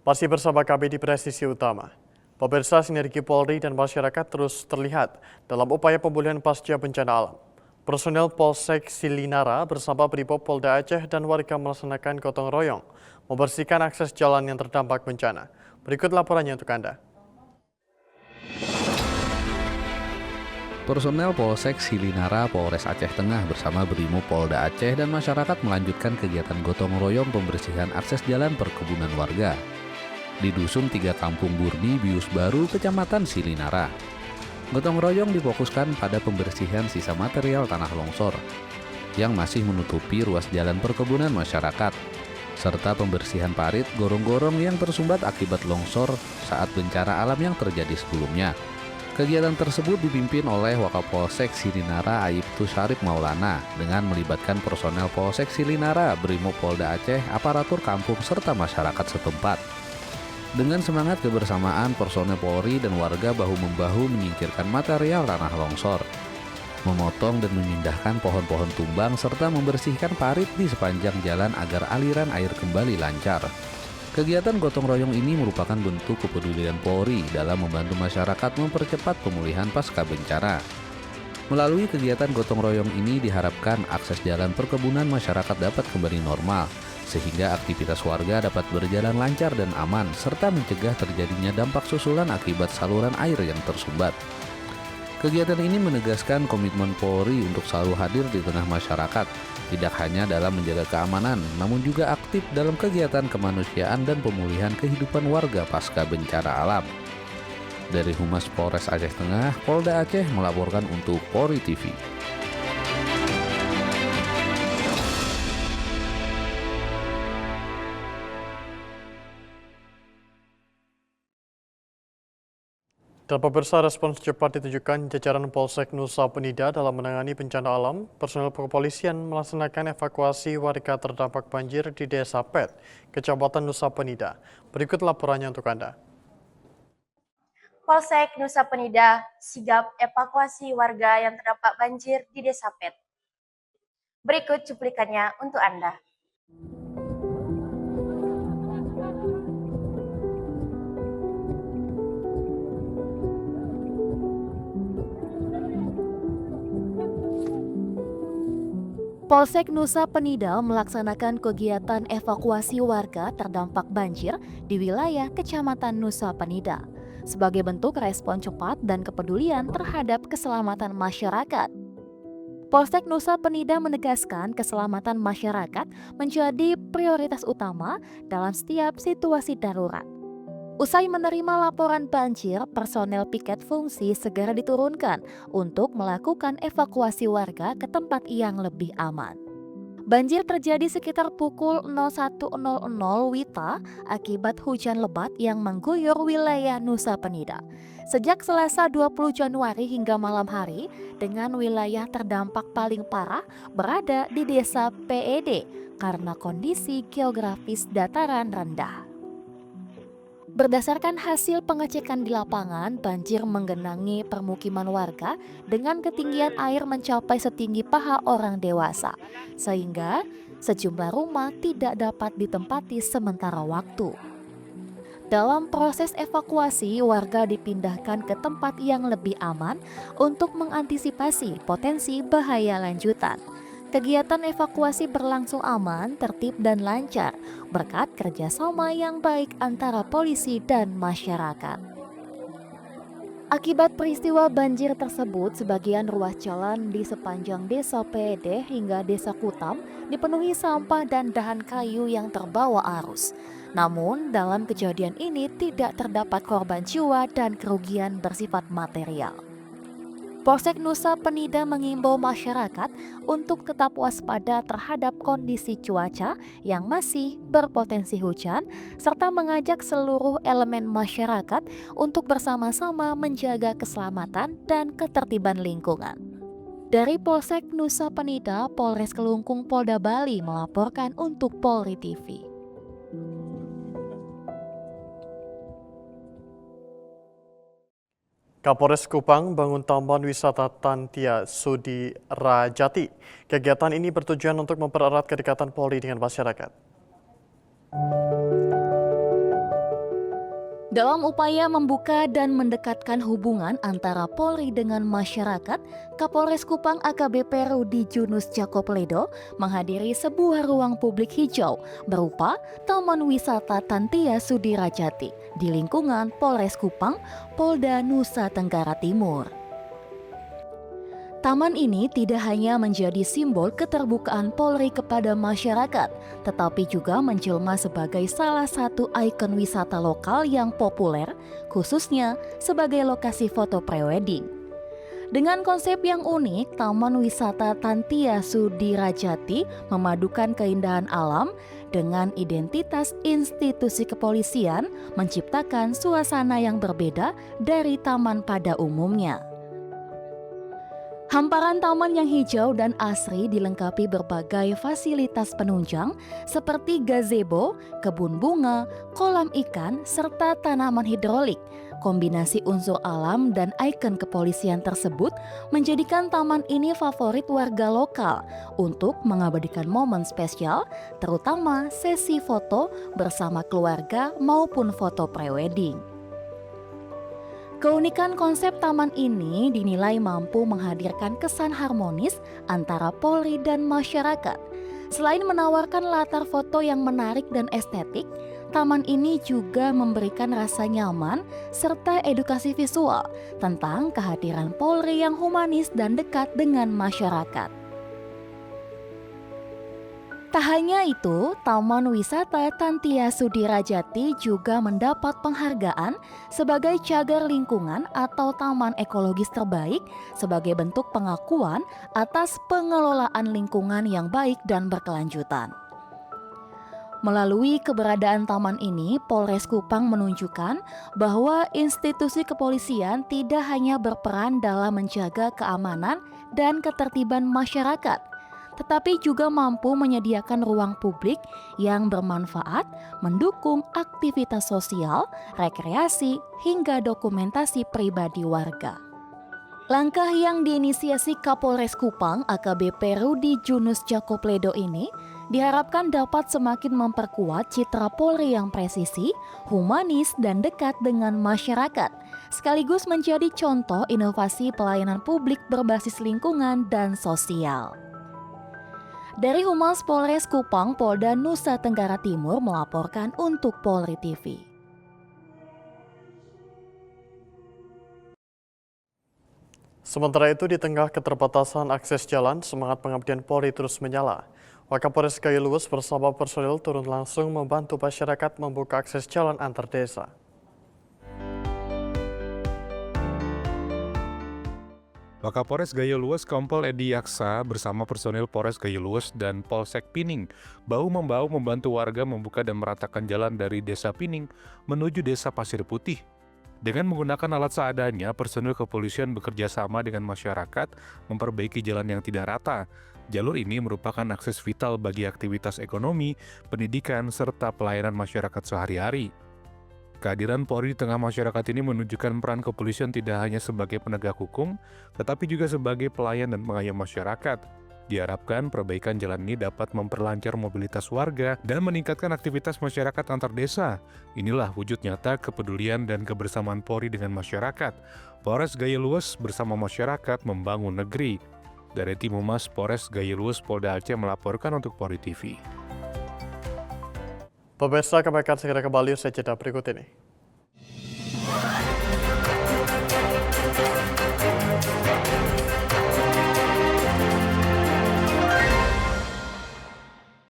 Masih bersama kami di Presisi Utama. Pemirsa, sinergi Polri dan masyarakat terus terlihat dalam upaya pemulihan pasca bencana alam. Personel Polsek Silinara bersama Brimob Polda Aceh dan warga melaksanakan gotong royong membersihkan akses jalan yang terdampak bencana. Berikut laporannya untuk Anda. Personel Polsek Silinara Polres Aceh Tengah bersama Brimob Polda Aceh dan masyarakat melanjutkan kegiatan gotong royong pembersihan akses jalan perkebunan warga di Dusun 3 Kampung Burni, Bius Baru, Kecamatan Silinara. Gotong royong difokuskan pada pembersihan sisa material tanah longsor yang masih menutupi ruas jalan perkebunan masyarakat, serta pembersihan parit gorong-gorong yang tersumbat akibat longsor saat bencana alam yang terjadi sebelumnya. Kegiatan tersebut dipimpin oleh Wakapolsek Silinara Aibtu Syarif Maulana dengan melibatkan personel Polsek Silinara, Brimob Polda Aceh, aparatur kampung serta masyarakat setempat. Dengan semangat kebersamaan, personel Polri dan warga bahu-membahu menyingkirkan material tanah longsor, memotong dan memindahkan pohon-pohon tumbang serta membersihkan parit di sepanjang jalan agar aliran air kembali lancar. Kegiatan gotong royong ini merupakan bentuk kepedulian Polri dalam membantu masyarakat mempercepat pemulihan pasca bencana. Melalui kegiatan gotong royong ini diharapkan akses jalan perkebunan masyarakat dapat kembali normal, sehingga aktivitas warga dapat berjalan lancar dan aman, serta mencegah terjadinya dampak susulan akibat saluran air yang tersumbat. Kegiatan ini menegaskan komitmen Polri untuk selalu hadir di tengah masyarakat, tidak hanya dalam menjaga keamanan, namun juga aktif dalam kegiatan kemanusiaan dan pemulihan kehidupan warga pasca bencana alam. Dari Humas Polres Aceh Tengah, Polda Aceh melaporkan untuk Polri TV. Dan pemirsa, respons cepat ditunjukkan jajaran Polsek Nusa Penida dalam menangani bencana alam. Personel kepolisian melaksanakan evakuasi warga terdampak banjir di Desa Pet, Kecamatan Nusa Penida. Berikut laporannya untuk Anda. Polsek Nusa Penida sigap evakuasi warga yang terdampak banjir di Desa Pet. Berikut cuplikannya untuk Anda. Polsek Nusa Penida melaksanakan kegiatan evakuasi warga terdampak banjir di wilayah Kecamatan Nusa Penida sebagai bentuk respon cepat dan kepedulian terhadap keselamatan masyarakat. Polsek Nusa Penida menegaskan keselamatan masyarakat menjadi prioritas utama dalam setiap situasi darurat. Usai menerima laporan banjir, personel piket fungsi segera diturunkan untuk melakukan evakuasi warga ke tempat yang lebih aman. Banjir terjadi sekitar pukul 01.00 WITA akibat hujan lebat yang mengguyur wilayah Nusa Penida sejak Selasa 20 Januari hingga malam hari, dengan wilayah terdampak paling parah berada di Desa PED karena kondisi geografis dataran rendah. Berdasarkan hasil pengecekan di lapangan, banjir menggenangi permukiman warga dengan ketinggian air mencapai setinggi paha orang dewasa, sehingga sejumlah rumah tidak dapat ditempati sementara waktu. Dalam proses evakuasi, warga dipindahkan ke tempat yang lebih aman untuk mengantisipasi potensi bahaya lanjutan. Kegiatan evakuasi berlangsung aman, tertib dan lancar berkat kerjasama yang baik antara polisi dan masyarakat. Akibat peristiwa banjir tersebut, sebagian ruas jalan di sepanjang Desa PED hingga Desa Kutam dipenuhi sampah dan dahan kayu yang terbawa arus. Namun, dalam kejadian ini tidak terdapat korban jiwa dan kerugian bersifat material. Polsek Nusa Penida mengimbau masyarakat untuk tetap waspada terhadap kondisi cuaca yang masih berpotensi hujan, serta mengajak seluruh elemen masyarakat untuk bersama-sama menjaga keselamatan dan ketertiban lingkungan. Dari Polsek Nusa Penida, Polres Kelungkung Polda Bali melaporkan untuk Polri TV. Kapolres Kupang bangun Taman Wisata Tantia Sudi Rajati. Kegiatan ini bertujuan untuk mempererat kedekatan Polri dengan masyarakat. Dalam upaya membuka dan mendekatkan hubungan antara Polri dengan masyarakat, Kapolres Kupang AKBP Rudi Junus Jakopledo menghadiri sebuah ruang publik hijau berupa Taman Wisata Tantia Sudirajati di lingkungan Polres Kupang, Polda Nusa Tenggara Timur. Taman ini tidak hanya menjadi simbol keterbukaan Polri kepada masyarakat, tetapi juga menjelma sebagai salah satu ikon wisata lokal yang populer, khususnya sebagai lokasi foto prewedding. Dengan konsep yang unik, Taman Wisata Tantia Sudirajati memadukan keindahan alam dengan identitas institusi kepolisian, menciptakan suasana yang berbeda dari taman pada umumnya. Hamparan taman yang hijau dan asri dilengkapi berbagai fasilitas penunjang seperti gazebo, kebun bunga, kolam ikan, serta tanaman hidrolik. Kombinasi unsur alam dan ikon kepolisian tersebut menjadikan taman ini favorit warga lokal untuk mengabadikan momen spesial, terutama sesi foto bersama keluarga maupun foto prewedding. Keunikan konsep taman ini dinilai mampu menghadirkan kesan harmonis antara Polri dan masyarakat. Selain menawarkan latar foto yang menarik dan estetik, taman ini juga memberikan rasa nyaman serta edukasi visual tentang kehadiran Polri yang humanis dan dekat dengan masyarakat. Tak hanya itu, Taman Wisata Tantia Sudirajati juga mendapat penghargaan sebagai cagar lingkungan atau taman ekologis terbaik sebagai bentuk pengakuan atas pengelolaan lingkungan yang baik dan berkelanjutan. Melalui keberadaan taman ini, Polres Kupang menunjukkan bahwa institusi kepolisian tidak hanya berperan dalam menjaga keamanan dan ketertiban masyarakat, tetapi juga mampu menyediakan ruang publik yang bermanfaat, mendukung aktivitas sosial, rekreasi, hingga dokumentasi pribadi warga. Langkah yang diinisiasi Kapolres Kupang AKBP Rudi Junus Jakopledo ini diharapkan dapat semakin memperkuat citra Polri yang presisi, humanis, dan dekat dengan masyarakat, sekaligus menjadi contoh inovasi pelayanan publik berbasis lingkungan dan sosial. Dari Humas Polres Kupang, Polda Nusa Tenggara Timur melaporkan untuk Polri TV. Sementara itu, di tengah keterbatasan akses jalan, semangat pengabdian Polri terus menyala. Wakapolres Gayo Luwes bersama personil turun langsung membantu masyarakat membuka akses jalan antar desa. Wakapolres Gayo Luwes Kompol Edi Yaksa bersama personil Polres Gayo Luwes dan Polsek Pining bahu-membahu membantu warga membuka dan meratakan jalan dari Desa Pining menuju Desa Pasir Putih. Dengan menggunakan alat seadanya, personil kepolisian bekerja sama dengan masyarakat memperbaiki jalan yang tidak rata. Jalur ini merupakan akses vital bagi aktivitas ekonomi, pendidikan, serta pelayanan masyarakat sehari-hari. Kehadiran Polri di tengah masyarakat ini menunjukkan peran kepolisian tidak hanya sebagai penegak hukum, tetapi juga sebagai pelayan dan pengayom masyarakat. Diharapkan perbaikan jalan ini dapat memperlancar mobilitas warga dan meningkatkan aktivitas masyarakat antar desa. Inilah wujud nyata kepedulian dan kebersamaan Polri dengan masyarakat. Polres Gayo Luwes bersama masyarakat membangun negeri. Dari tim Humas Polres Gayo Luwes Polda Aceh melaporkan untuk Polri TV. Pemirsa, kami akan segera kembali usai jeda berikut ini.